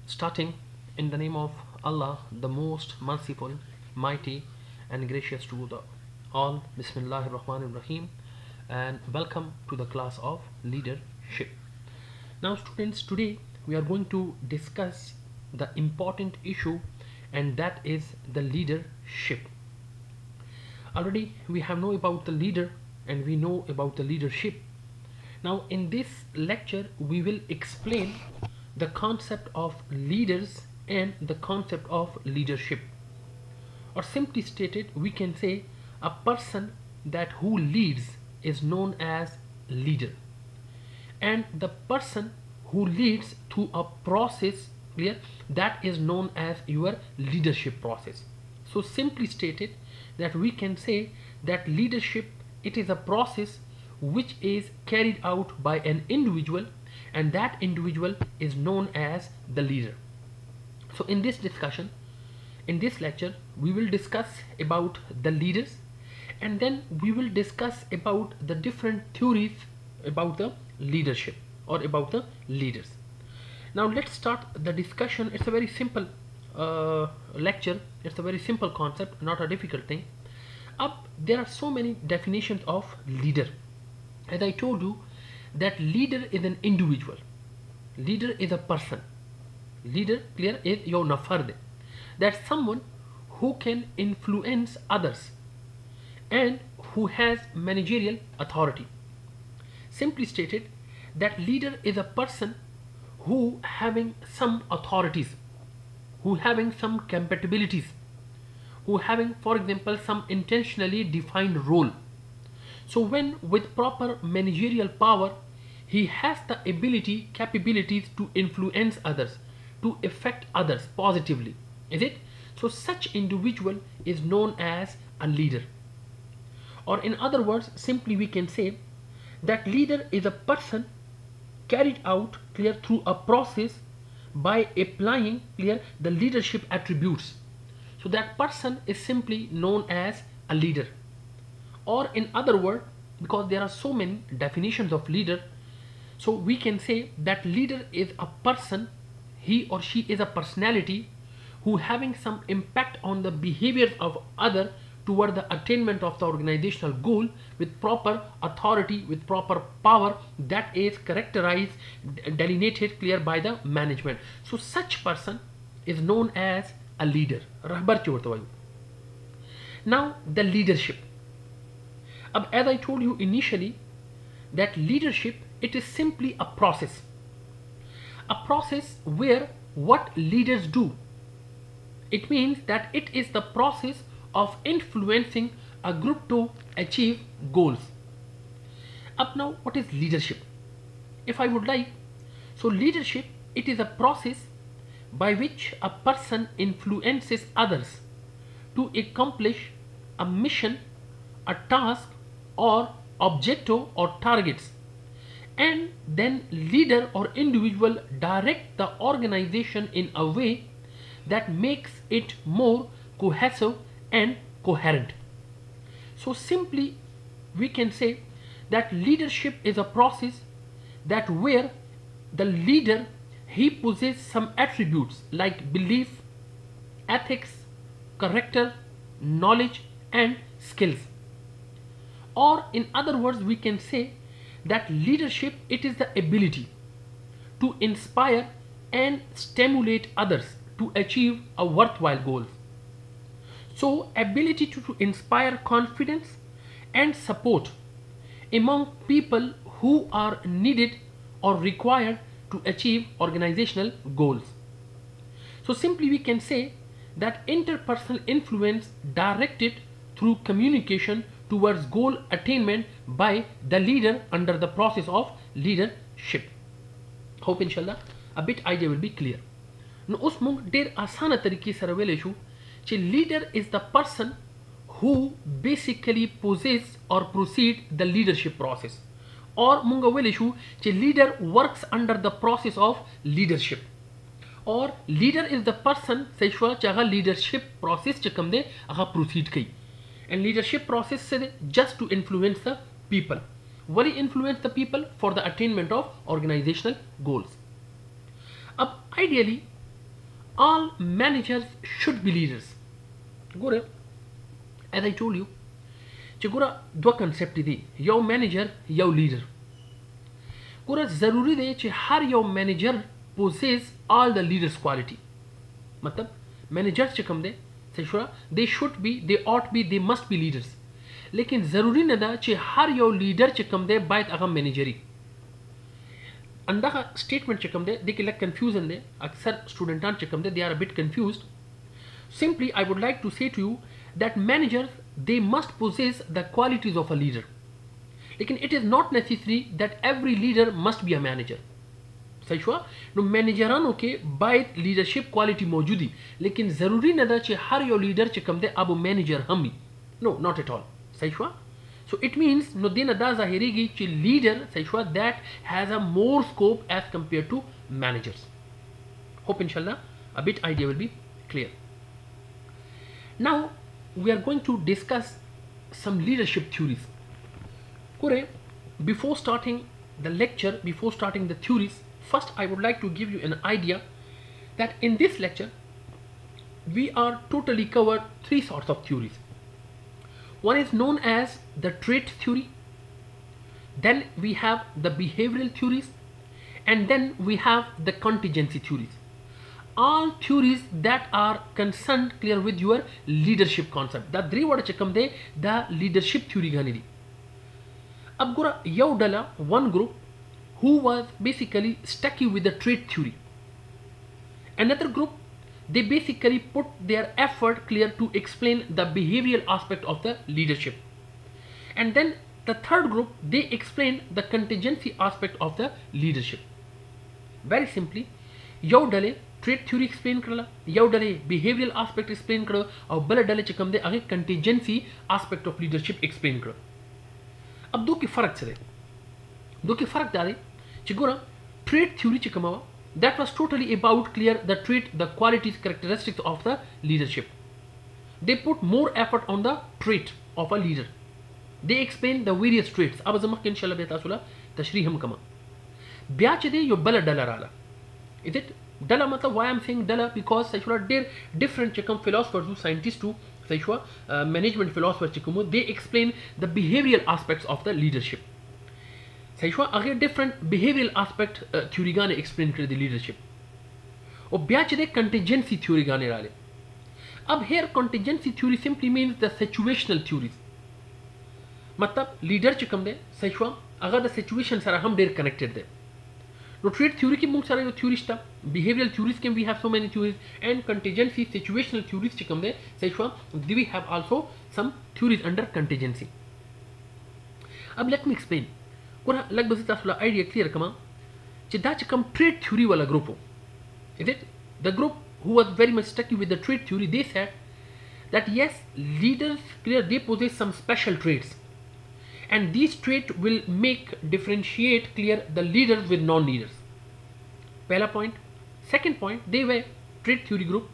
Starting in the name of Allah, the most merciful, mighty, and gracious to the all. Bismillahir Rahmanir Rahim, and welcome to the class of leadership. Now, students, today we are going to discuss the important issue, and that is the leadership. Already we have know about the leader and we know about the leadership. Now, in this lecture, we will explain the concept of leaders and the concept of leadership. Or simply stated, we can say a person that who leads is known as leader, and the person who leads through a process, clear, that is known as your leadership process. So simply stated, that we can say that leadership, it is a process which is carried out by an individual, and that individual is known as the leader. So in this discussion, in this lecture, we will discuss about the leaders, and then we will discuss about the different theories about the leadership or about the leaders. Now let's start the discussion. It's a very simple lecture. It's a very simple concept, not a difficult thing. There are so many definitions of leader. As I told you, that leader is an individual, leader is a person, leader, clear, is your nafard, that's someone who can influence others and who has managerial authority. Simply stated, that leader is a person who having some authorities, who having some compatibilities, who having, for example, some intentionally defined role. So when with proper managerial power, he has the ability, capabilities to influence others, to affect others positively, is it? So such individual is known as a leader. Or in other words, simply we can say that leader is a person carried out, clear, through a process by applying, clear, the leadership attributes. So that person is simply known as a leader. Or in other words, because there are so many definitions of leader, so we can say that leader is a person, he or she is a personality who having some impact on the behaviors of other toward the attainment of the organizational goal with proper authority, with proper power that is characterized, delineated, clear by the management. So such person is known as a leader. Now the leadership. As I told you initially, that leadership, it is simply a process where what leaders do, it means that it is the process of influencing a group to achieve goals. Now what is leadership? If I would like, so leadership, it is a process by which a person influences others to accomplish a mission, a task, or objective or targets, and then leader or individual direct the organization in a way that makes it more cohesive and coherent. So simply we can say that leadership is a process that where the leader, he possesses some attributes like belief, ethics, character, knowledge, and skills. Or in other words, we can say that leadership, it is the ability to inspire and stimulate others to achieve a worthwhile goal. So ability to inspire confidence and support among people who are needed or required to achieve organizational goals. So simply we can say that interpersonal influence directed through communication towards goal attainment by the leader under the process of leadership. Hope inshallah a bit idea will be clear. Now us mong der asana tarike sara wele shu che leader is the person who basically possess or proceed the leadership process, or munga wele shu che leader works under the process of leadership, or leader is the person say shwa chaga leadership process che kam de aga proceed kai. And leadership process se just to influence the people. Why influence the people? For the attainment of organizational goals. Ideally, all managers should be leaders. Gora, as I told you, Chigura dwa concept di yo manager yo leader. Gora zaruri de che har yo manager possess all the leaders quality. Matlab managers च कम दे सही they should be, they ought be, they must be leaders. लेकिन ज़रूरी न दा चे हर यो leader च कम दे बायत अगम menagerie अंदा का statement च कम दे देखिए लग कंफ्यूजन दे अक्सर स्टूडेंटान च कम दे they are a bit confused. Simply I would like to say to you that managers they must possess the qualities of a leader. लेकिन it is not necessary that every leader must be a manager. सही हुआ no मैनेजरानों के बायत leadership quality मौजूदी लेकिन ज़रूरी न दा चे हर यो leader च कम दे अब मैनेजर हम ही नो नॉट एट ऑल सही हुआ so it means no दिन दा ज़ाहिरीगी चे लीडर सही हुआ that has a more scope as compared to managers. Hope inshallah a bit idea will be clear. Now we are going to discuss some leadership theories. Kore, before starting the lecture, before starting the theories, first I would like to give you an idea that in this lecture we are totally covered three sorts of theories. One is known as the trait theory, then we have the behavioral theories, and then we have the contingency theories. All theories that are concerned clear with your leadership concept. The three words come de the leadership theory ganidi. Ab gura yaw dala one group who was basically stuck with the trait theory. Another group they basically put their effort clear to explain the behavioral aspect of the leadership. And then the third group they explain the contingency aspect of the leadership. Very simply, yaw dale trait theory explain करला, याव डले behavioral aspect explain करो, और बल डले चिकम दे आगे contingency aspect of leadership explain करो. अब दो के फर्क चले, दो के फर्क डाले, चिगुरा trait theory चिकमावा, that was totally about clear the trait, the qualities, characteristics of the leadership. They put more effort on the trait of a leader. They explain the various traits. अब जमा के इंशाल्लाह बेतासुला तशरीह हम कमा. ब्याच दे यो बल डला राला. Is it? Dala matlab why I'm saying dala because there different chikam philosophers who scientists to management philosophers chikumu they explain the behavioral aspects of the leadership. Again different behavioral aspect theory gane explain kare the leadership. और batch दे contingency theory गाने वाले. अब here contingency theory simply means the situational theories. मतलब leader चिकम दे सही हुआ अगर the situation सारा हम देर connected दे. No trait theory की मुंग सारे जो theories था, behavioral theories can we have so many theories and contingency situational theories चिकम दे सही हुआ. We have also some theories under contingency. अब let me explain. कोना लग बस इतना सुला idea clear कमा. चिदा चिकम trait theory वाला group हो. Is it? The group who was very much stuck with the trait theory, they said that yes, leaders clear they possess some special traits, and these traits will make differentiate clear the leaders with non-leaders. Pehla point. Second point, they were trait theory group.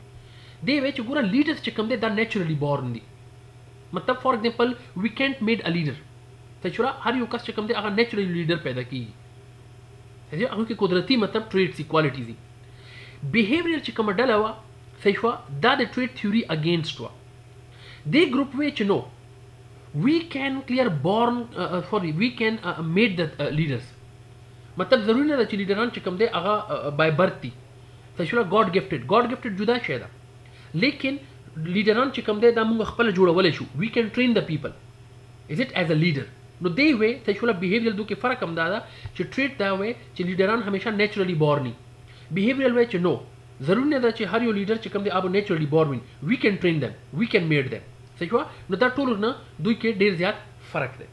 They were chugura leaders chikam they are naturally born. मतलब for example, we can't made a leader. सचुरा हर युवक चकम दे अगर naturally leader पैदा की. है अगर की कुदरती मतलब traits equalities he. Behavioral चिकम डलावा सचुरा that the trait theory against wa. They group which no. We can clear born we can made the leaders. मतलब जरूरी नहीं कि लीडरान चिकम दे अगर by birth थी. सचुरा God gifted जुदा शेदा. लेकिन लीडरान चिकम दे दामुंग अखपल जोड़ा वाले शु. We can train the people. Is it as a leader? No, they way सचुरा behavioral दो के फर्क कम दादा. कि trait दा way कि लीडरान हमेशा naturally born नहीं. Behavioral way कि no. जरूरी नहीं कि हर यो लीडर चिकम दे अब naturally born. We can train them. We can made them. सचुरा no that टोलुर ना दो के डेर ज़्यादा फर्क दे.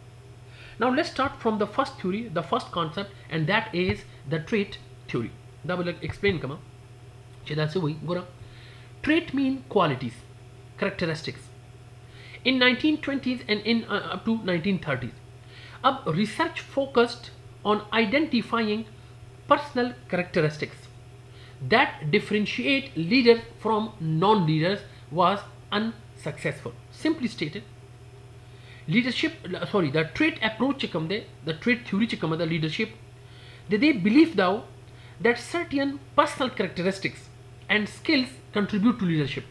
Now let's start from the first theory, the first concept, and that is the trait theory. That will explain kama. Cheda se वही गोरा. Trait mean qualities, characteristics. In 1920s and in up to 1930s, अब research focused on identifying personal characteristics that differentiate leaders from non-leaders was unsuccessful. Simply stated, the trait approach the trait theory the leadership they believe now that certain personal characteristics and skills contribute to leadership.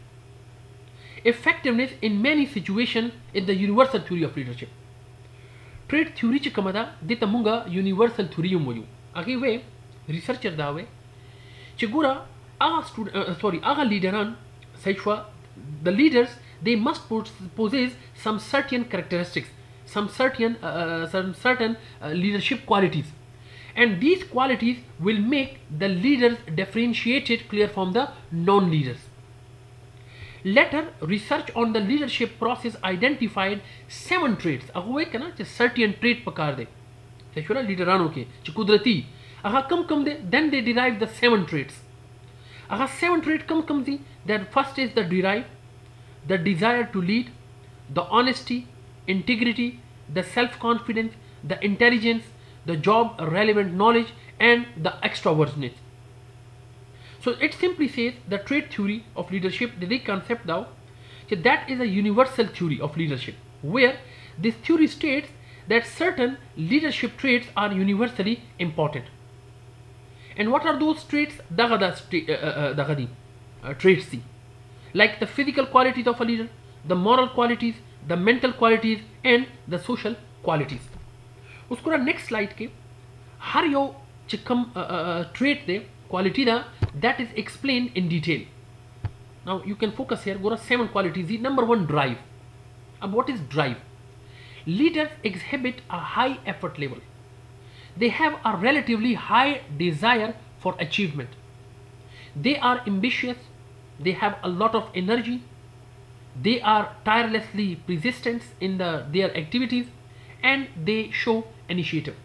Effectiveness in many situations is the universal theory of leadership. Trait theory ची कमदा देता मुंगा universal theory मोयू. आगे वे researcher दावे ची गुरा आगा leaderan सैशवा the leaders they must possess some certain characteristics, some certain leadership qualities, and these qualities will make the leaders differentiated clear from the non-leaders. Later, research on the leadership process identified 7 traits. अगुवे क्या ना certain trait पकार दे. सैशुरा leaderano के ची कुदरती. अगा कम दे then they derive the 7 traits. अगा 7 trait come the. That first is the derive, the desire to lead, the honesty, integrity, the self-confidence, the intelligence, the job relevant knowledge, and the extrovertness. So it simply says the trait theory of leadership, the concept now, that is a universal theory of leadership, where this theory states that certain leadership traits are universally important. And what are those traits? Traits, like the physical qualities of a leader, the moral qualities, the mental qualities, and the social qualities. उसको next slide के हर यो चिकम trait they quality da that is explained in detail. Now you can focus here. Go to 7 qualities. Number 1, drive. What is drive? Leaders exhibit a high effort level. They have a relatively high desire for achievement. They are ambitious. They have a lot of energy. They are tirelessly persistent in their activities, and they show initiative.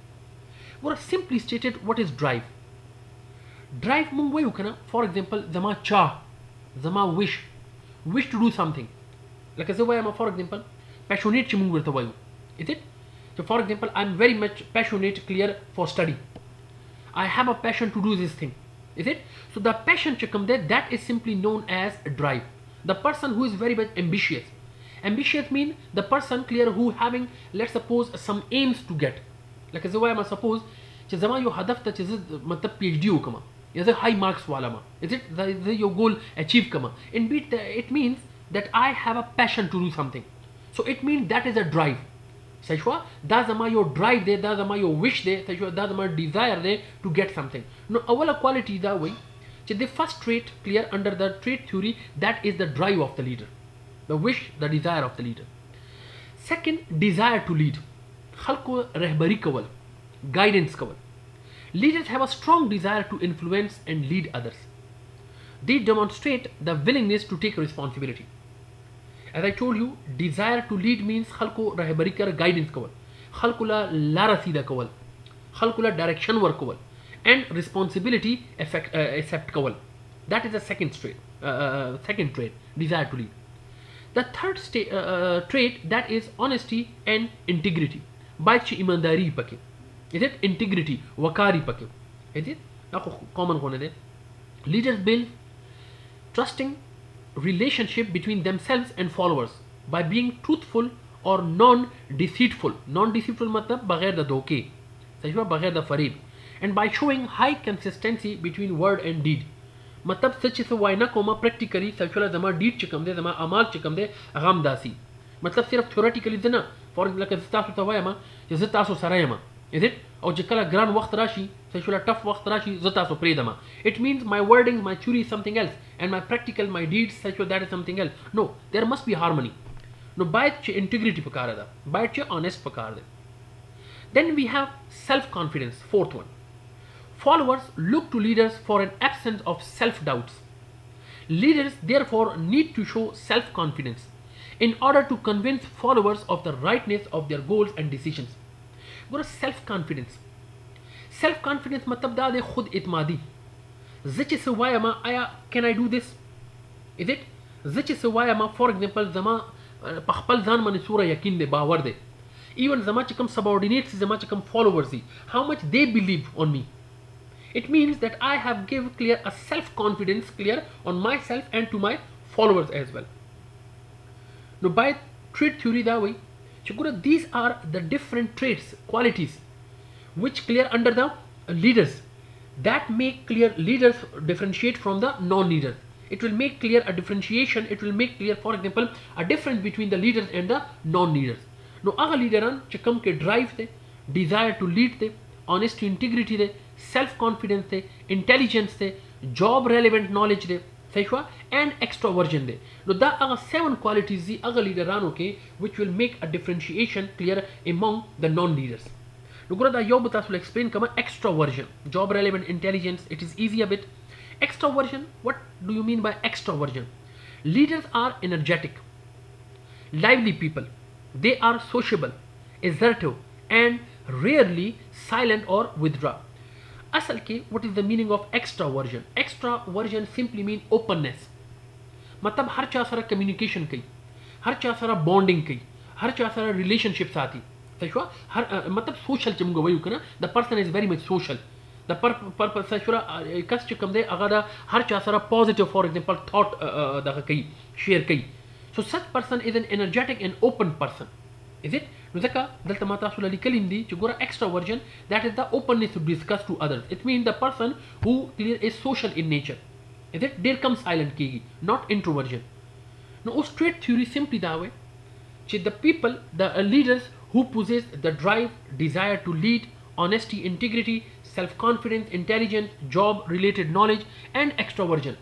Well, simply stated, what is drive? Drive mungwayu kana, for example, zama cha, zama wish to do something. Like as a for example, passionate chimungwayu. Is it? So for example, I'm very much passionate, clear for study. I have a passion to do this thing. Is it? So the passion chikam there, that is simply known as drive. The person who is very much ambitious. Ambitious means the person clear who having, let's suppose, some aims to get. Like as I suppose, zama yo hadaf ta matlab PhD ho kama. Is a high marks wala ma. Is it your goal achieve kama? Indeed, it means that I have a passion to do something. So it means that is a drive. Sashwa, that's your drive there, that's your wish there, that's your desire there to get something. No, awala quality that way. The first trait clear under the trait theory, that is the drive of the leader. The wish, the desire of the leader. Second, desire to lead. Khalko rehbari kawal, guidance kawal. Leaders have a strong desire to influence and lead others. They demonstrate the willingness to take responsibility. As I told you, desire to lead means khalko rahbari kar guidance kawal, khalkula lara sida kawal, khalkula direction work kawal, and responsibility accept kawal. That is the second trait, desire to lead. The third trait, that is honesty and integrity. Bachi imandari pake. Is it integrity? Wakari pake. Is it? Common hone de. Leaders build trusting relationship between themselves and followers by being truthful or non-deceitful. Non-deceitful matlab baghair da dhoke. Sajwa baghair da fareeb. And by showing high consistency between word and deed. Matlab sach se waina koma practically sajwa zama deed chikam de, zama amal chikam de, agam dasi. Matlab sirf theoretically dena. For example, like tasu tawayama, tasu sarayama. Is it? Or jikala gran waqt rashi, sajwa tough waqt rashi, tasu predama. It means my wording, my theory is something else, and my practical, my deeds, sajwa that is something else. No, there must be harmony. No, by integrity pakara da, by honest pakara. Then we have self-confidence, fourth one. Followers look to leaders for an absence of self-doubts. Leaders therefore need to show self-confidence in order to convince followers of the rightness of their goals and decisions. Go to self-confidence. Self-confidence matlab da de khud itmadi. Zichi sawayama aya, can I do this? Is it? Zichi sawayama, for example, zama pakhpal zan man sura yakin de bawar de. Even zama chikam subordinates, zama chikam followers, how much they believe on me. It means that I have give clear a self-confidence clear on myself and to my followers as well. Now by trait theory that way, these are the different traits, qualities which clear under the leaders. that make clear leaders differentiate from the non-leaders. It will make clear a differentiation. It will make clear, for example, a difference between the leaders and the non-leaders. Now, aga leaderan chakam ke drive the desire to lead the honesty, integrity the self-confidence the intelligence the job relevant knowledge the and extroversion de. Now, the aga 7 qualities the aga leaderan okay, which will make a differentiation clear among the non-leaders. Now, gura da yo bata will explain kama extroversion, job relevant intelligence. It is easy a bit. Extroversion, what do you mean by extroversion? Leaders are energetic, lively people. They are sociable, assertive, and rarely silent or withdraw. Asal ke, what is the meaning of extraversion? Extraversion simply means openness. मतलब हर चा सारा communication कई, हर चा सारा bonding कई, हर चा सारा relationship साथी. सही हुआ? हर मतलब social चमुगा वही होगा ना. The person is very much social. The purpose सही कस चुकम दे अगर हर चा सारा positive, for example, thought दा कई share कई. So such person is an energetic and open person. Is it? Nuzaka dalta mata sulali kalindi chugura extraversion, that is the openness to discuss to others. It means the person who is social in nature. Is it? There comes silent kegi, not introversion. Now, trait theory simply that way. The people, the leaders who possess the drive, desire to lead, honesty, integrity, self-confidence, intelligence, job-related knowledge, and extroversion.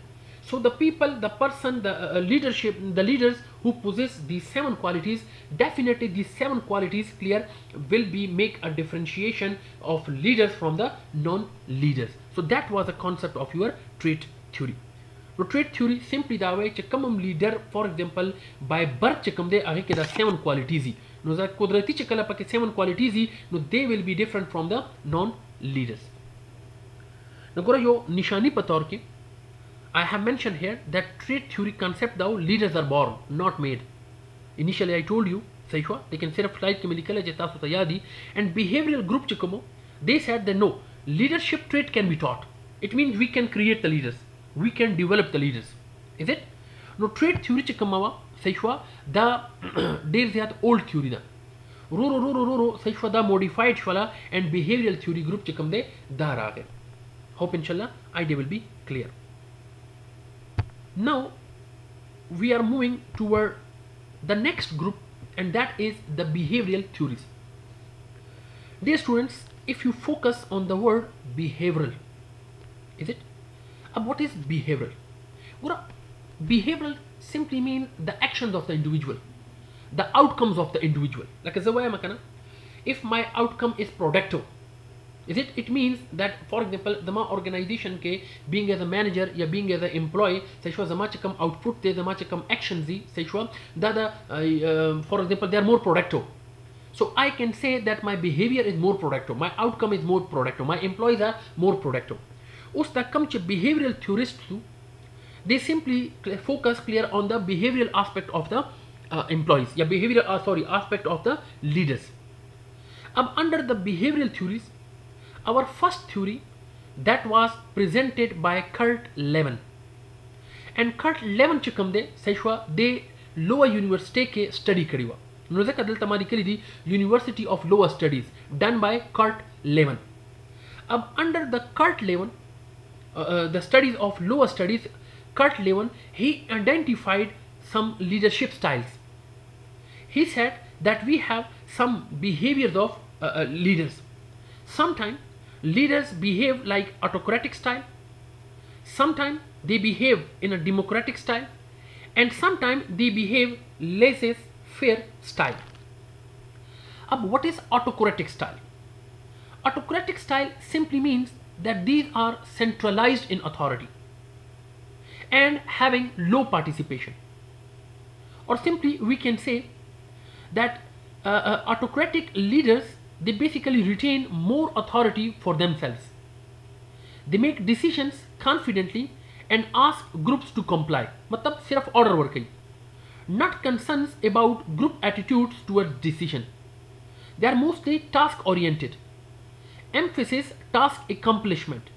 So the people, the person, the leadership, the leaders who possess these 7 qualities, definitely these 7 qualities clear will be make a differentiation of leaders from the non-leaders. So that was the concept of your trait theory. So trait theory simply that way chakam leader, for example, by birth chakam de age ke da 7 qualities. No za kudrati chakala pa ke 7 qualities, no they will be different from the non-leaders. Now gora yo nishani pator ke I have mentioned here that trait theory concept though leaders are born, not made. Initially I told you, सही हुआ, लेकिन सिर्फ slide के में लिखा है जितना सुता याद ही. And behavioral group चिकमो, they said that no, leadership trait can be taught. It means we can create the leaders, we can develop the leaders. Is it? No trait theory चिकमावा सही हुआ, the देर ज़्यादा old theory दा. रो सही हुआ the modified वाला and behavioral theory group चिकम दे दार आ गए. Hope inshallah idea will be clear. Now we are moving toward the next group, and that is the behavioral theories. Dear students, if you focus on the word behavioral, is it? What is behavioral? Behavioral simply means the actions of the individual, the outcomes of the individual. Like if my outcome is productive, is it? It means that, for example, the organization ke being as a manager या being as an employee, सही जमा चकम output दे जमा चकम actions दी सही that for example they are more productive. So I can say that my behavior is more productive, my outcome is more productive, my employees are more productive. उस तक कम च behavioral theorists too, they simply focus clear on the behavioral aspect of the employees या behavioral aspect of the leaders. अब under the behavioral theories, our first theory that was presented by Kurt Lewin, and Kurt Lewin चिकम दे सही हुआ दे लोवा university के study करी हुआ. नुज़े कदल तमारी करी दी University of Lower Studies done by Kurt Lewin. अब under the Kurt Lewin, the studies of lower studies, Kurt Lewin he identified some leadership styles. He said that we have some behaviors of leaders. Sometimes leaders behave like autocratic style, sometimes they behave in a democratic style, and sometimes they behave laissez-faire style. Now, what is autocratic style? Autocratic style simply means that these are centralized in authority and having low participation. Or simply we can say that autocratic leaders, they basically retain more authority for themselves. They make decisions confidently and ask groups to comply. मतलब सिर्फ order work है. Not concerns about group attitudes towards decision. They are mostly task oriented. Emphasis task accomplishment.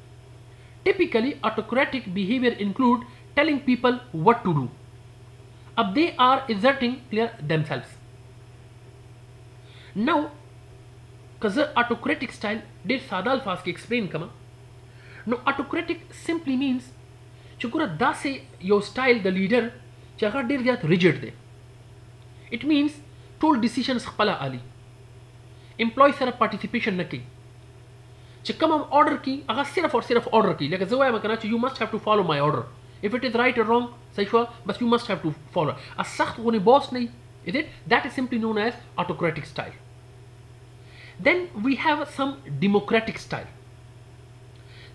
Typically autocratic behavior include telling people what to do. अब they are exerting clear themselves. Now, because autocratic style did सादा अल्फाज के explain कमा. نو autocratic simply means چې ګوره داسې یو سټایل د لیډر چې هغه ډیر زیات ریجډ دی. it means ټول ډیسیژنز خپله علي. امپلوی سره پارټیسیپیشن نه کوي چې کوم هم order کی هغه صرف او صرف order کی. لکه زه وایم کنه چې you must have to follow my order. if it is right or wrong صحیح شو بس you must have to follow. سخت غونې باس نه is it. that is simply known as autocratic style. then we have some democratic style.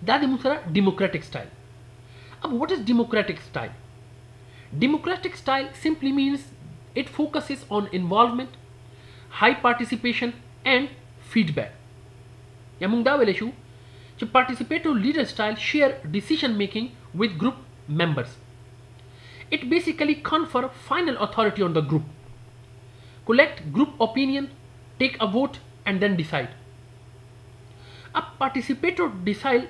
دا د موږ سره democratic style. अब what is democratic style? Democratic style simply means it focuses on involvement, high participation and feedback. या موږ دا ویلی شو چې participatory leader style share decision making with group members. It basically confer final authority on the group, collect group opinion, take a vote and then decide. A participatory style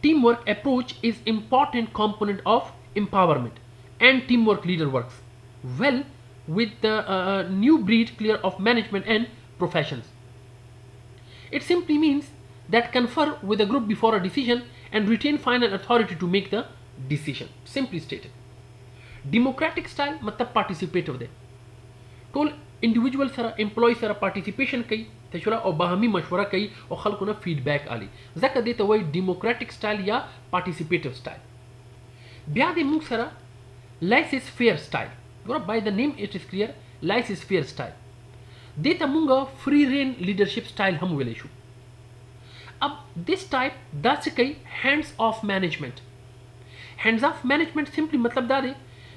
teamwork approach is important component of empowerment and teamwork leader works well with the new breed clear of management and professions. It simply means that confer with a group before a decision and retain final authority to make the decision. Simply stated. Democratic style मतलब participative दे. Toll individual सरा employee सरा participation कई تشولا او باهمي مشوره کوي او خلکو نه فیډبیک علي. ځکه دې ته وایي ډیموکراټیک سټایل یا پارټیسیپیټیو سټایل. بیا د موږ سره لایسنس فیر سټایل. ګوره بای د نیم اټ از کلیر لایسنس فیر سټایل. دې ته موږ فری رین لیډرشپ سټایل هم ویلی شو. अब this type دا څه کوي hands off management. hands off management simply मतलब دا دی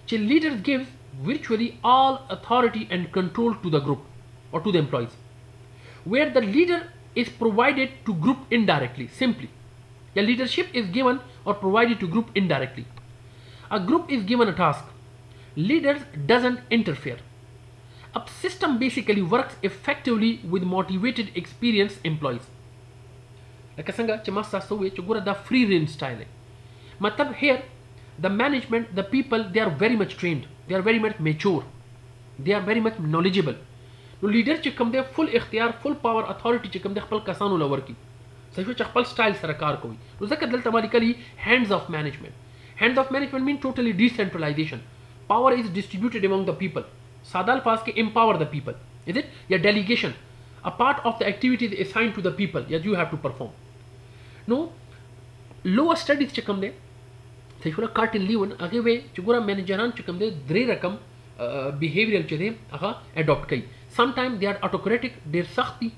چې leaders gives virtually all authority and control to the group or to the employees, where the leader is provided to group indirectly. Simply, the leadership is given or provided to group indirectly. A group is given a task, leaders doesn't interfere. A system basically works effectively with motivated experienced employees. Like څنګه چې ما تاسو وې چې ګوره دا free reign style دی. مطلب here the management, the people, they are very much trained, they are very much mature, they are very much knowledgeable. نو لیډر چې کوم دی فل اختیار فل پاور اتھارټي چې کوم دی خپل کسانو لور کی صحیح چې خپل سټایل سره کار کوي. نو ځکه دلته ما لیکلي هینډز اف مینجمنت. هینډز اف مینجمنت مین ټوټلی ډیسنټرلایزیشن. پاور از ډسټریبیوټډ امونګ د پیپل. ساده الفاظ کې امپاور د پیپل از اٹ یا ډیلیګیشن ا پارٹ اف د اکټیویټیز اساینډ ټو د پیپل یا یو هیو ټو پرفارم. نو لوور سټډیز چې کوم دی صحیح ولا کارټن لیون هغه وی چې ګوره مینیجران چې کوم دی درې رقم behavioral چې دی هغه اډاپټ کوي. sometimes they are autocratic, ډیر سخت دي.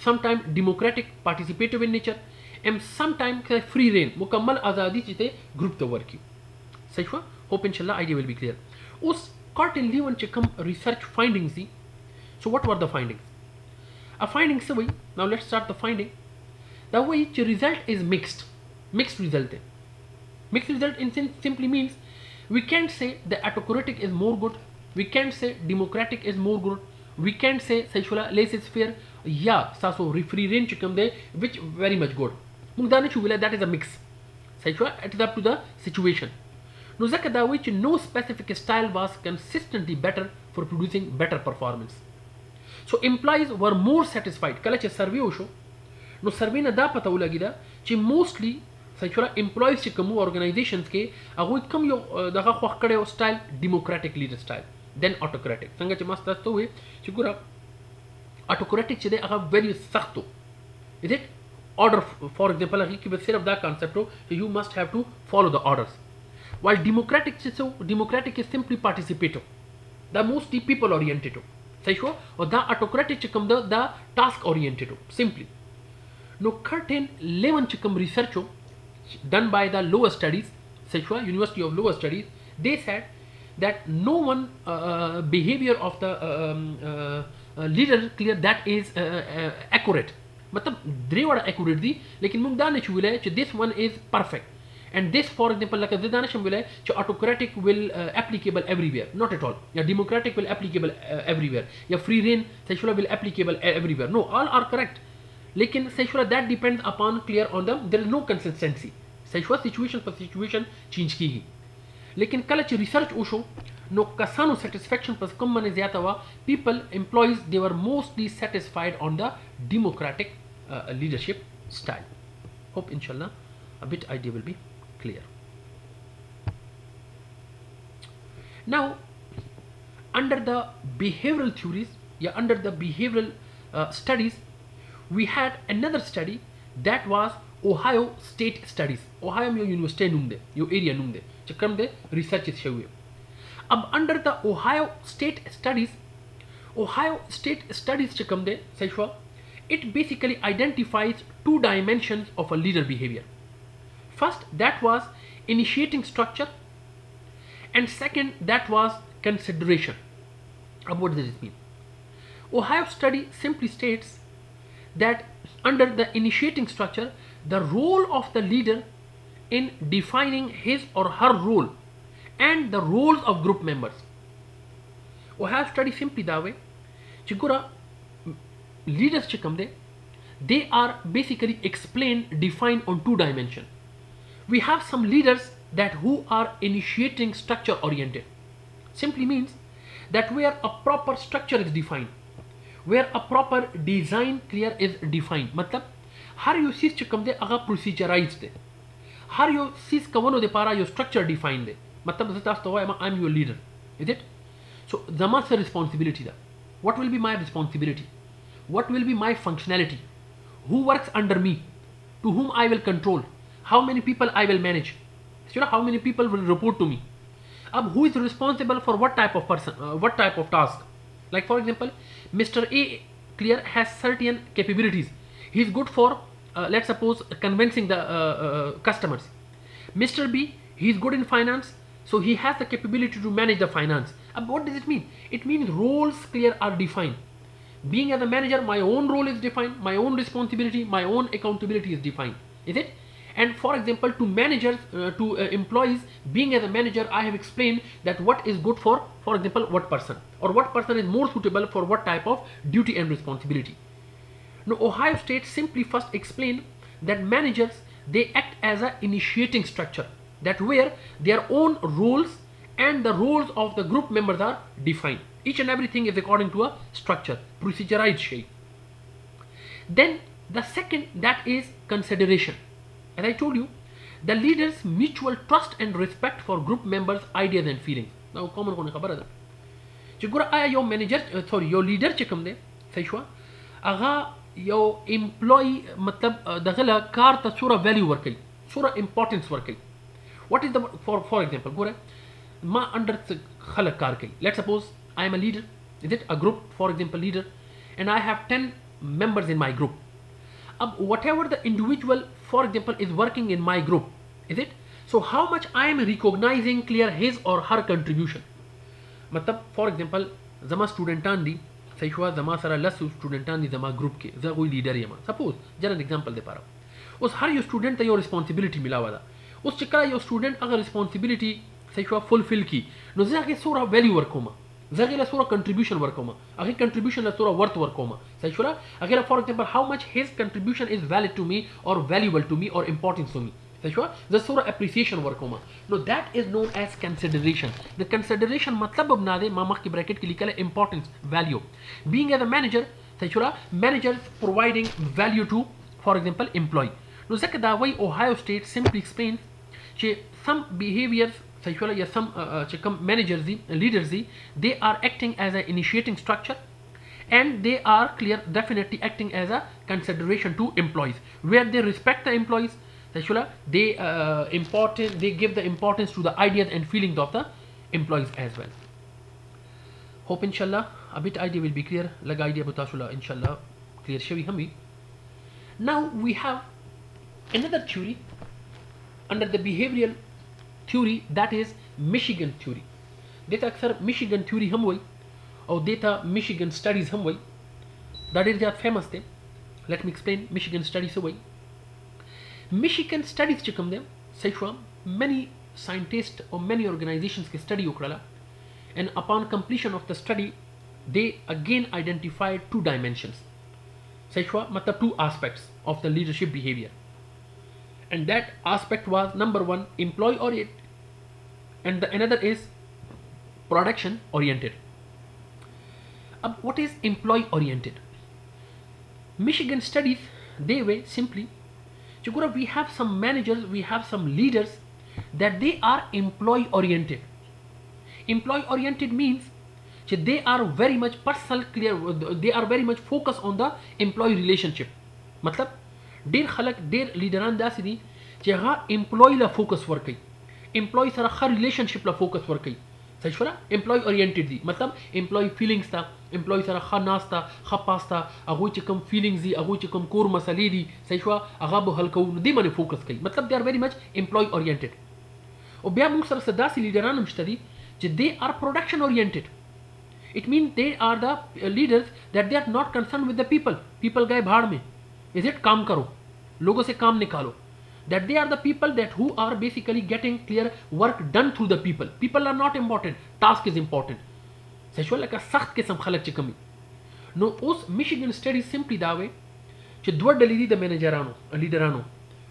sometimes democratic, participative in nature and sometimes free reign, مکمل ازادي چې دی ګروپ ته ورکی. صحیح شو. hope ان شاء الله idea will be clear. اوس کارټن لیون چې کوم ریسرچ فایندینګز دي. so what were the findings? a finding څه وایي. now let's start the finding. دا وایي چې result is mixed result دی. mixed result in simply means we can't say the autocratic is more good, we can't say democratic is more good, we can't say sexual laissez faire یا تاسو free reign چې کوم دی which very much good. موږ دا نه شو ویلی that is a mix. sexual it is up to the situation. نو ځکه دا وایي چې no specific style was consistently better for producing better performance. so employees were more satisfied. کله چې سروې وشو نو سروې نه دا پته ولګېده چې موستلی سچورا امپلویز چې کوم ارګنایزیشنز کې هغه کم یو دغه خوښ کړي او سټایل ډیموکراټیک لیډر سټایل دین autocratic. څنګه چې ما تاسو وې چې ګوره autocratic چې دی هغه very سختو is it order for example هغه کې به صرف دا کانسپټ چې you must have to follow the orders, while democratic چې څو democratic is simply participative, دا mostly people oriented صحیح شو. او دا autocratic چې کوم دا task oriented simply. نو curtain 11 چې کوم ریسرچ done by the lower studies, Sechua University of Lower Studies, they said that no one behavior of the leader clear that is accurate. मतलब درې وړه accurate دي لیکن موږ دا نه شو ویلی چې this one is perfect and this for example لکه زه دا نه شم ویلی چې autocratic will applicable everywhere, not at all. یا democratic will applicable everywhere یا free reign Sechua will applicable everywhere. No, all are correct. लेकिन सही that depends upon clear on them, there is no consistency. सही situation पर situation change कीगी. लेकिन कल च research Osho no कसानो satisfaction पर कम मने ज़्यादा हुआ. people employees they were mostly satisfied on the democratic leadership style. Hope inshallah a bit idea will be clear. Now under the behavioral theories, under the behavioral studies, we had another study that was Ohio State Studies. Ohio में university नुंदे यो area नुंदे चक्कर में research इस हुए. अब under the Ohio State Studies चक्कर में सही हुआ. It basically identifies two dimensions of a leader behavior. First, that was initiating structure, and second, that was consideration. What does this mean? Ohio study simply states that under the initiating structure, the role of the leader in defining his or her role and the roles of group members. Ohio study simply that way. Chikura leaders chikamde, they are basically explained, defined on two dimensions. We have some leaders that who are initiating structure oriented. Simply means that where a proper structure is defined, where a proper design clear is defined. मतलब हर यो चीज चिकम दे अगर प्रोसीजराइज्ड दे, हर यो चीज कवनो दे पारा यो structure define दे. मतलब जैसे तास्त हुआ I am your leader, is it? So जमा से रिस्पॉन्सिबिलिटी दा. What will be my responsibility? What will be my functionality? Who works under me? To whom I will control? How many people I will manage? How many people will report to me? Who is responsible for what type of person, what type of task? Like for example, Mr. A clear has certain capabilities. He is good for, let's suppose, convincing the customers. Mr. B, he is good in finance, so he has the capability to manage the finance. What does it mean? It means roles clear are defined. Being as a manager, my own role is defined, my own responsibility, my own accountability is defined. Is it? And for example, to managers, to employees, being as a manager, I have explained that what is good for example, what person, or what person is more suitable for what type of duty and responsibility. Now, Ohio State simply first explained that managers, they act as a initiating structure, that where their own roles and the roles of the group members are defined. Each and everything is according to a structure, procedurized shape. Then the second, that is consideration. As I told you, the leader's mutual trust and respect for group members' ideas and feelings. Now, common kone khabar ada. Chigura aya yo manager, yo leader chikam de, sayshwa. Aga yo employee, matlab dagala kar ta sura value workai, sura importance workai. What is the for example? Gura ma under khalak kar kai. Let's suppose I am a leader. Is it a group? For example, leader, and I have 10 members in my group. Whatever the individual, for example, is working in my group, is it? So how much I am recognizing clear his or her contribution. मतलब for example, zama studentan di, सही हुआ जमा सारा लस स्टूडेंटान दी जमा group के जा कोई लीडर है सपोज जरा एग्जांपल दे पा रहा हूँ. उस हर यो स्टूडेंट यो रिस्पॉन्सिबिलिटी मिला हुआ था. उस चक्कर यो स्टूडेंट अगर रिस्पॉन्सिबिलिटी सही हुआ फुलफिल की नो जाके सोरा वैल्यू वर्क होमा, जाके ला सोरा कंट्रीब्यूशन वर्क होमा, अगर कंट्रीब्यूशन ला सोरा वर्थ वर्क होमा. सही हुआ अगर for example how much his contribution is valid to me और वैल्यूएबल टू मी और important to me. The sort of appreciation work होमा. No, that is known as consideration. The consideration मतलब बना दे मामा की bracket के लिए क्या है importance, value. Being as a manager, सही चुरा managers providing value to, for example, employee. No, ज़्यादा दावाई Ohio State simply explains कि some behaviors सही चुरा या some come managers the leaders the they are acting as a initiating structure and they are clear definitely acting as a consideration to employees where they respect the employees. They they give the importance to the ideas and feelings of the employees as well. Hope inshallah a bit idea will be clear. Lag idea batashula inshallah clear shawi hami. Now we have another theory under the behavioral theory, that is Michigan theory. Deta aksar Michigan theory hum hoy or deta Michigan studies hum hoy. That is that famous thing. Let me explain Michigan studies hoy. Michigan studies चिकम दे सही हुआ many scientists or many organizations के study उकरला and upon completion of the study they again identified two dimensions. सही हुआ मतलब two aspects of the leadership behavior, and that aspect was number one employee oriented and the another is production oriented. What is employee oriented? Michigan studies they way simply Chukura, we have some managers, we have some leaders that they are employee oriented. Employee oriented means they are very much personal clear, they are very much focused on the employee relationship. मतलब ډیر خلک ډیر لیډران داسې دي چې هغه امپلوي لا فوکس ورکوي، امپلوي سره ښه ریلیشنشپ لا فوکس ورکوي. صحیح شوه؟ امپلوي اورینټډ دي، مطلب امپلوي فیلینګز ته، امپلوي سره ښه ناسته ښه پاسته، هغوی چې کوم فیلینګز دي، هغوی چې کوم کور مسلې دي، صحیح شوه، هغه به حل کوو، نو دې باندې فوکس کوي. مطلب دې آر ویری مچ امپلوي اورینټډ. او بیا موږ سره څه داسې لیډران هم شته دي چې دې آر پروډکشن اورینټډ. It means they are the leaders that they are not concerned with the people. People गए भाड़ में, is it काम करो, लोगों से काम निकालो. That they are the people that who are basically getting clear work done through the people. People are not important. Task is important. Sexual like a सख्त किस्म खलक ची कमी. No, उस Michigan study simply that way. कि दो डली दी the managerano, leaderano.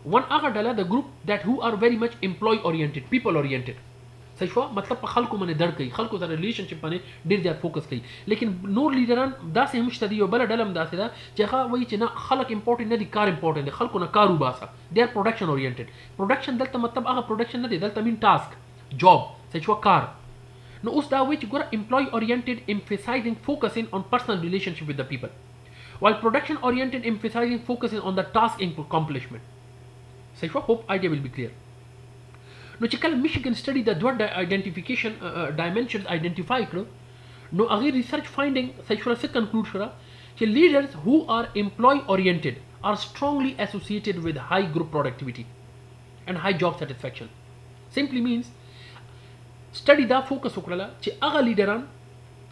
One आगा डला the group that who are very much employee oriented, people oriented. صحیح شو؟ مطلب په خلکو باندې دړ کوي، خلکو سره ریلیشنشپ باندې ډیر زیات فوکس کوي. لیکن نور لیډران داسې هم شته دي، یو بله ډله هم داسې ده چې هغه وایي چې نه خلک امپورټنټ نه دي، کار امپورټنټ دی، خلکو نه کار وباسه. دې آر پروډکشن اورینټډ. پروډکشن دلته مطلب هغه پروډکشن نه دی، دلته مین ټاسک، جاب، صحیح شو، کار. نو اوس دا وایي چې ګوره امپلوي اورینټډ emphasizing focusing on personal relationship with the people, while production oriented emphasizing focusing on the task accomplishment. صحیح شو؟ hope idea will be clear. نو چې کله میشیګن سټډي د دوه آیډنټیفیکیشن ډایمنشنز آیډنټیفای کړو، نو هغې ریسرچ فایندنګ صحیح شوه څه کنکلوډ شوه چې لیډرز هو آر امپلوي اورینټډ آر strongly associated with high group productivity and high job satisfaction. Simply means سټډي دا فوکس وکړله چې هغه لیډران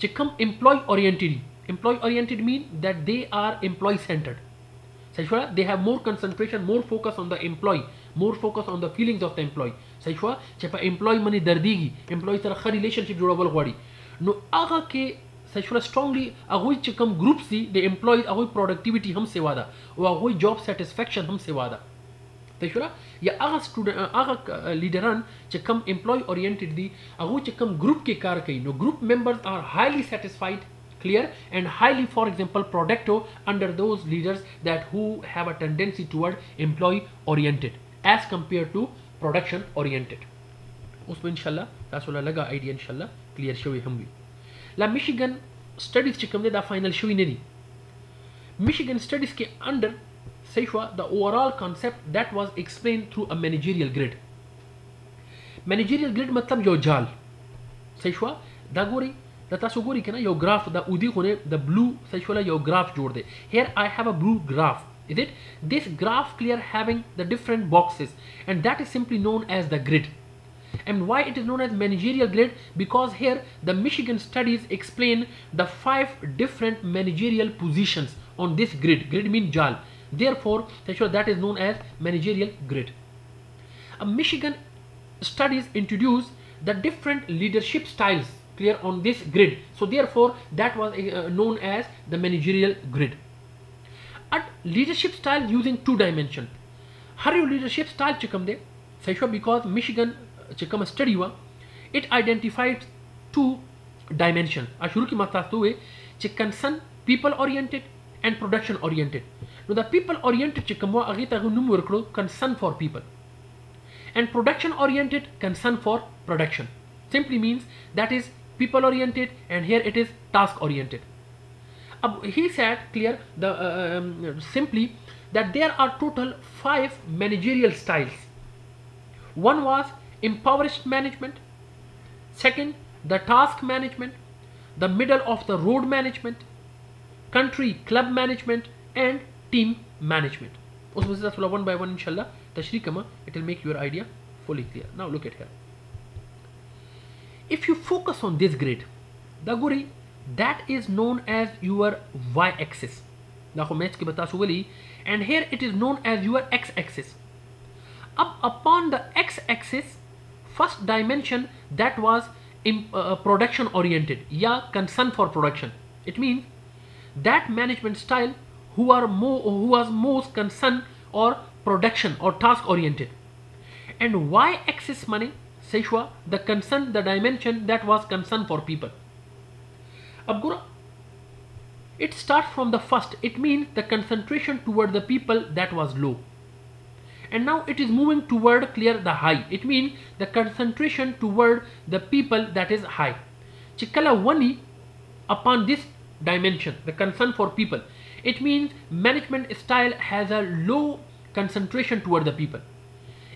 چې کوم امپلوي اورینټډ دي، امپلوي اورینټډ مین that they are employee centered. صحیح شوه؟ they have more concentration, more focus on the employee, more focus on the feelings of the employee. صحیح شوه؟ چې په امپلوي باندې دردیږي، امپلوي سره ښه ریلیشنشپ جوړول غواړي، نو هغه کې صحیح شوه strongly هغوی چې کوم ګروپس دي د امپلویز، هغوی پروډکټیویټي هم سیوا ده او هغوی جاب سیټسفیکشن هم سیوا ده. صحیح شوه؟ یا هغه سټوډنټ هغه لیډران چې کوم امپلوي اورینټډ دي، هغوی چې کوم ګروپ کې کار کوي، نو ګروپ ممبرز آر highly satisfied, clear and highly, for example, productive under those leaders that who have a tendency toward employee oriented as compared to production oriented. उसमें इंशाल्लाह तासो ला लगा idea इंशाल्लाह clear शवी हम भी ला Michigan studies ची कम दे दा final शवी नहीं दी. Michigan studies के अंडर सही हुआ the overall concept that was explain through a managerial grid. Managerial grid मतलब यो जाल, सही हुआ दा गोरी दा तासो गोरी के ना यो ग्राफ दा उदी होने द ब्लू सही हुआ यो ग्राफ जोड़ दे. Here I have a blue graph. Is it? This graph clear having the different boxes, and that is simply known as the grid. And why it is known as managerial grid? Because here the Michigan studies explain the 5 different managerial positions on this grid. Grid means jal. Therefore, that is known as managerial grid. Michigan studies introduce the different leadership styles clear on this grid. So therefore, that was known as the managerial grid. At leadership style using 2 dimension. Her yo leadership style चिकम दे सही show because Michigan चिकम study हुआ, it identified 2 dimension. शुरू की मात्रा तो हुए chicken concern people oriented and production oriented. Now the people oriented चिकम हुआ अगे तक नुम वर्कलो concern for people and production oriented concern for production. Simply means that is people oriented and here it is task oriented. He said clear the simply that there are total 5 managerial styles. One was impoverished management, second the task management, the middle of the road management, country club management and team management. उसमें one by one inshallah tashri kama, it will make your idea fully clear. Now look at here. If you focus on this grid, the guri that is known as your y-axis. And here it is known as your x-axis. Up upon the x-axis, first dimension that was production oriented, yeah, concern for production. It means that management style who was most concerned or production or task oriented. And y-axis money, Seshwa, the concern, the dimension that was concern for people. Abgura, it starts from the first. It means the concentration toward the people that was low. and now it is moving toward clear the high. It means the concentration toward the people that is high. Chikala wani upon this dimension, the concern for people. It means management style has a low concentration toward the people.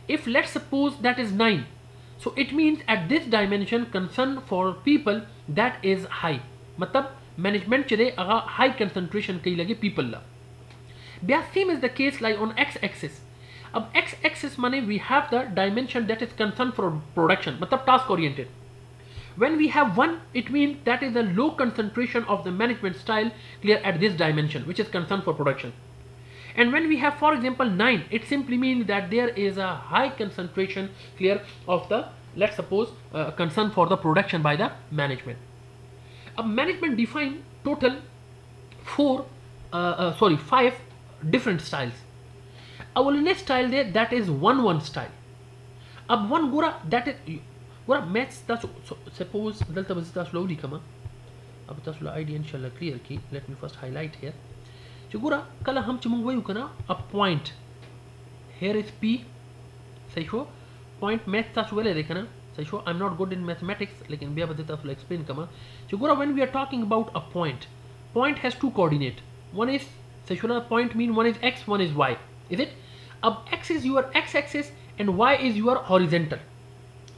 If let's suppose that is 9, so it means at this dimension concern for people that is high. मतलब management चले अगर high concentration कहीं लगे people La. Bia same is the case like on x-axis. अब x-axis माने we have the dimension that is concern for production, मतलब task oriented. When we have 1, it means that is a low concentration of the management style clear at this dimension, which is concern for production. And when we have, for example, 9, it simply means that there is a high concentration clear of the, let's suppose, concern for the production by the management. Management define total 5 different styles. Our next style there, that is 1-1 style. Ab one gura that is gura maths that's suppose delta was slowly kama. Ab that's idea inshallah clear ki. Let me first highlight here. So gura kala hum chumungwayu kana a point. Here is P. Say sure point maths that's well dekana. Say sure I'm not good in mathematics. Lekin biya badita to explain kama. So gura when we are talking about a point has two coordinate. One is say sure point mean one is x, one is y. Is it? Ab x is your x-axis and y is your horizontal.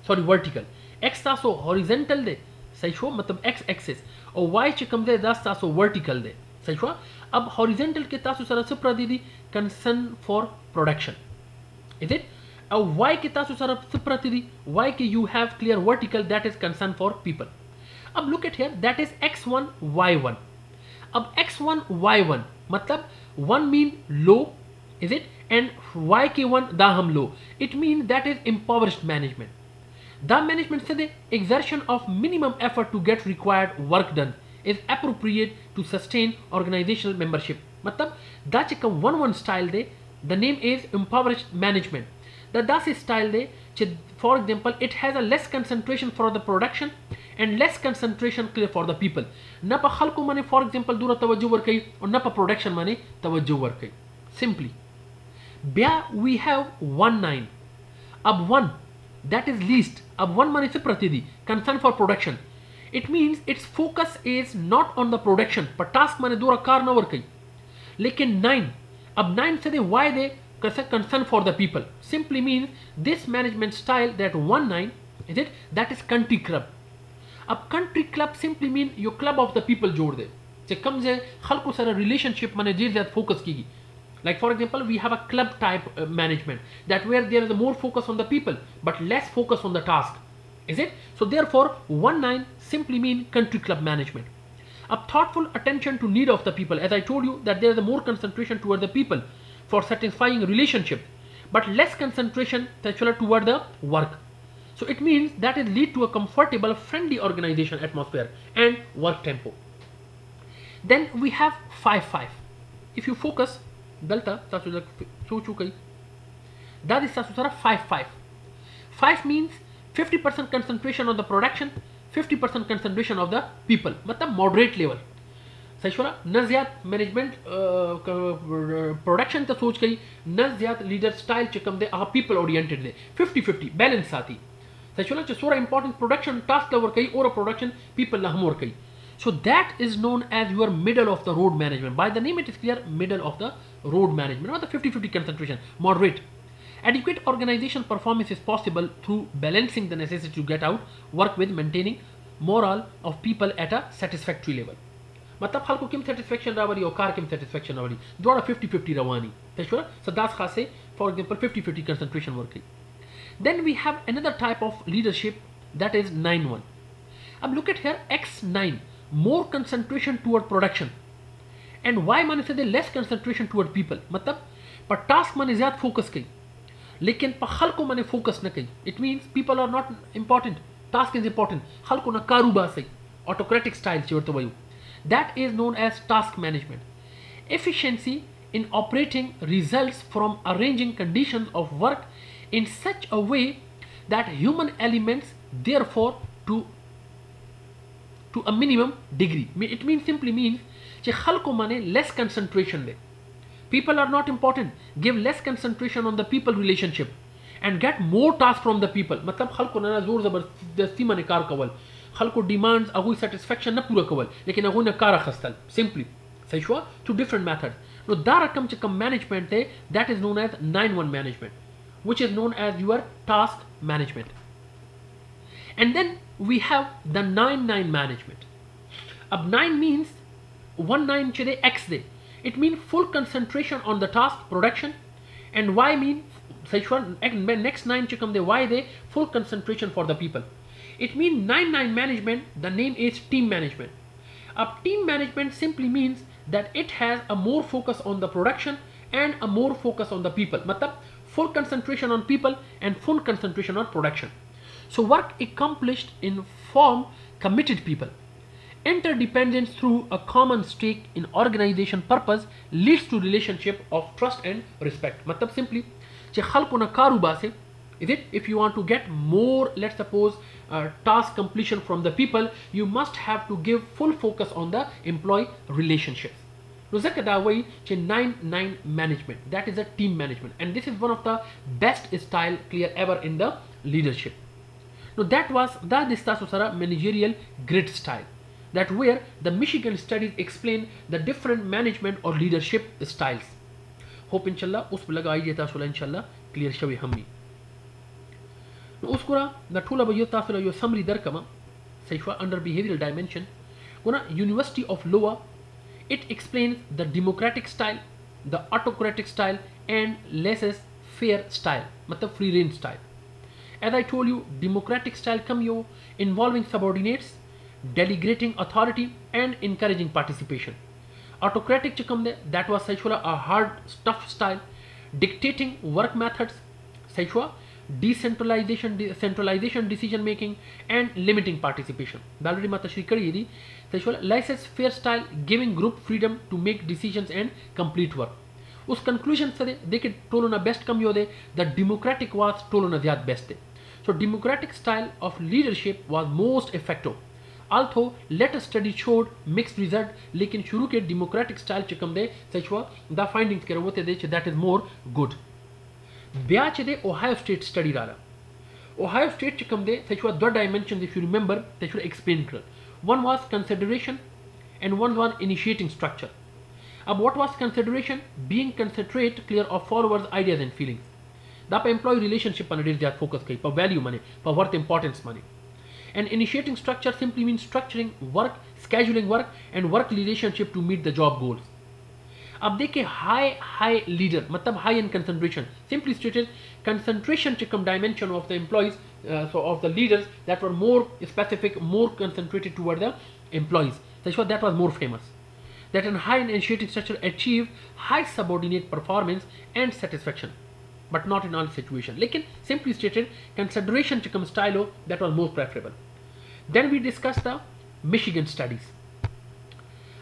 Sorry, vertical. X Taso horizontal दे सही show मतलब x axis और y च कम दे 10 तासो vertical दे सही show. अब horizontal के तासो सारा सुप्रा दीदी concern for production. Is it? और y के तासो सारा सुप्रा दीदी y के you have clear vertical that is concern for people. अब look at here that is x1 y1. अब x1 y1 मतलब 1 mean low. Is it? And YK1 da hum low. It means that is impoverished management. The management said exertion of minimum effort to get required work done is appropriate to sustain organizational membership. मतलब da chika 1-1 style de the name is impoverished management. The das style de for example it has a less concentration for the production and less concentration clear for the people. Na pa khalko mane for example dura tawajjuh war kai or na pa production mane tawajjuh war kai. Simply. Bia we have 1-9. Ab 1 that is least. Ab 1 mane se pratidi concern for production. It means its focus is not on the production but task mane dura kar na war kai. Lekin 9 ab 9 se de why they concern for the people. Simply means this management style that 1-9 is it that is country club. Ab country club simply mean your club of the people जोड़ दे. जे कम से खल्को सारा relationship मने जे ज़्यादा focus कीगी. Like for example, we have a club type management that where there is more focus on the people but less focus on the task. Is it? So therefore 1-9 simply mean country club management. A thoughtful attention to need of the people. As I told you that there is a more concentration toward the people for satisfying relationship but less concentration toward the work. So it means that it lead to a comfortable, friendly organization atmosphere and work tempo. Then we have 5-5. If you focus delta that is sasura 5-5. 5 means 50% concentration on the production, 50% concentration of the people. मतलब moderate level. सही शोरा न ज़्यादा management production तो सोच गई न ज़्यादा leader style चिकम दे आह people oriented दे 50-50 balance आती. सही शोरा जो सोरा important production task लवर कई और production people लहम और कई. So that is known as your middle of the road management. By the name it is clear, middle of the road management, not the 50-50 concentration, moderate. Adequate organization performance is possible through balancing the necessity to get out work with maintaining morale of people at a satisfactory level. मतलब खाल को किम satisfaction रावरी और car किम satisfaction रावरी दोनों 50-50 रवानी. तेरे so that's खासे for example 50-50 concentration work. Then we have another type of leadership that is 9-1. अब look at here X9. More concentration toward production and y माने से दे less concentration toward people. मतलब पर task माने ज़्यादा focus कई लेकिन पर खल को माने focus न कई. It means people are not important, task is important. खल को न कारूबा सही autocratic style चीवर तो वही. That is known as task management. Efficiency in operating results from arranging conditions of work in such a way that human elements therefore to a minimum degree. It means simply means कि खल को माने less concentration they People are not important. Give less concentration on the people relationship and get more tasks from the people. मतलब खल्को ना जोर ज़बरदस्ती में निकार कवल खल्को demands अगुई satisfaction ना पूरा कवल लेकिन अगुई ना कार खस्ताल simply सही हुआ to different methods. No दार कम च कम management है that is known as 9-1 management, which is known as your task management. And then we have the 9-9 management. Ab 9 means 1-9 chede X day. It means full concentration on the task production, and Y means next 9 chikam de Y day full concentration for the people. It means 9-9 management. The name is team management. Ab team management simply means that it has a more focus on the production and a more focus on the people. Matlab full concentration on people and full concentration on production. So work accomplished in form committed people. Interdependence through a common stake in organization purpose leads to relationship of trust and respect. Matlab simply che khalko na karuba se, is it, if you want to get more, let's suppose task completion from the people, you must have to give full focus on the employee relationships. No zaka da way che 9-9 management, that is a team management, and this is one of the best style clear ever in the leadership. Now that was the managerial grid style, that where the Michigan studies explain the different management or leadership styles. Hope inshallah us laga idea tasula inshallah clear shawi hammi. Now uskura the thula ba yo tasula yo summary dar kama sayfa under behavioral dimension guna University of Lowa. It explains the democratic style, the autocratic style, and laissez-faire style, matlab free range style. As I told you, democratic style come yo involving subordinates, delegating authority, and encouraging participation. Autocratic chikam de, that was saychula a hard tough style, dictating work methods, saychua centralization decision making, and limiting participation. Already matashri kari idi saychula laissez-faire style, giving group freedom to make decisions and complete work. Us conclusion se dekhe tolona best kam yo de, the democratic was tolona zyad best de. So democratic style of leadership was most effective. Although later study showed mixed result, lekin shuru ke democratic style chikam de saychwa the findings kare wote de that is more good. Bya che de Ohio State study rala. Ohio State chikam de saychwa two dimensions, if you remember saychwa explain kar. One was consideration and one was initiating structure. Ab what was consideration? Being concentrate clear of followers ideas and feelings. The employee relationship on it is focus kai, for value money, for worth importance money. And initiating structure simply means structuring work, scheduling work, and work relationship to meet the job goals. अब देखिए high leader मतलब high in concentration, simply stated concentration chikam dimension of the employees, so of the leaders that were more specific, more concentrated toward the employees. So that was more famous. That in high initiating structure achieved high subordinate performance and satisfaction, but not in all situations. Lekin simply stated consideration chikam stylo that was more preferable. Then we discussed the Michigan studies.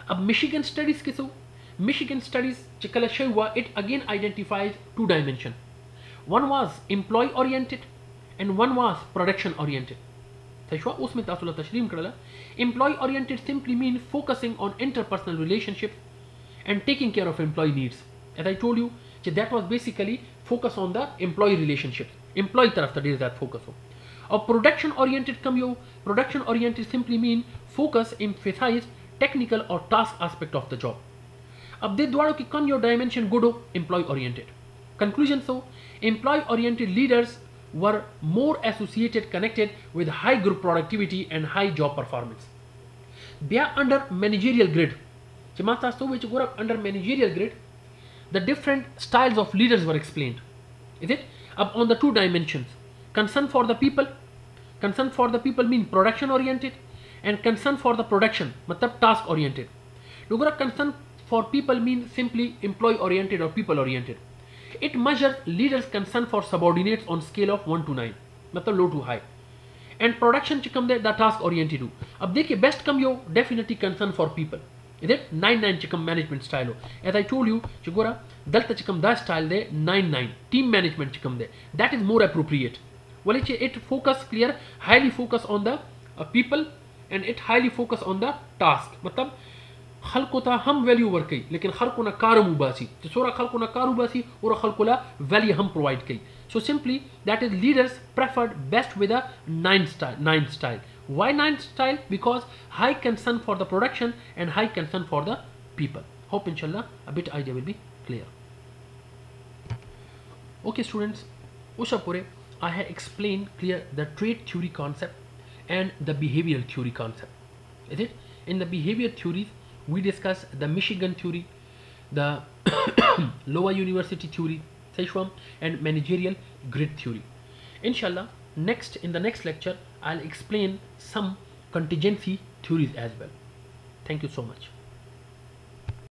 Ab Michigan studies kiso Michigan studies chikala shaywa, it again identifies two dimensions. One was employee oriented and one was production oriented. Sayshwa usme tasula tashreem karala. Employee oriented simply means focusing on interpersonal relationships and taking care of employee needs. As I told you, that was basically focus on the employee relationships. Employee taraf ta that focus ho. Or production oriented come yo. Production oriented simply mean focus emphasize technical or task aspect of the job. अब दे द्वारों की कौन your dimension good हो employee oriented. Conclusion so employee oriented leaders were more associated connected with high group productivity and high job performance. Bya under managerial grid. Chimata so which go under managerial grid, the different styles of leaders were explained. Is it? Up on the two dimensions. Concern for the people. Concern for the people mean production oriented, and concern for the production matlab task oriented. Lugura concern for people means simply employee oriented or people oriented. It measures leaders' concern for subordinates on scale of 1 to 9, matlab low to high. And production chikam de the task oriented do. Ab dekhiye best come yo definitely concern for people. Is it 9-9 chikam management style? As I told you, chigora dalta chikam da style de 9-9 team management chikam de. That is more appropriate. Well, it focus clear, highly focus on the people, and it highly focus on the task. Matlab خلقتا هم value وركي لكن خلقنا كارم وباسي تصورا خلقنا كارم وباسي ورا خلقنا value هم provide كي. So simply that is leaders preferred best with a nine style. Why nine style? Because high concern for the production and high concern for the people. Hope inshallah a bit idea will be clear. Okay students, Ushapure, I have explained clear the trait theory concept and the behavioral theory concept. Is it? In the behavior theories, we discuss the Michigan theory, the Lowa University theory, and managerial grid theory. Inshallah, in the next lecture, I'll explain some contingency theories as well. Thank you so much.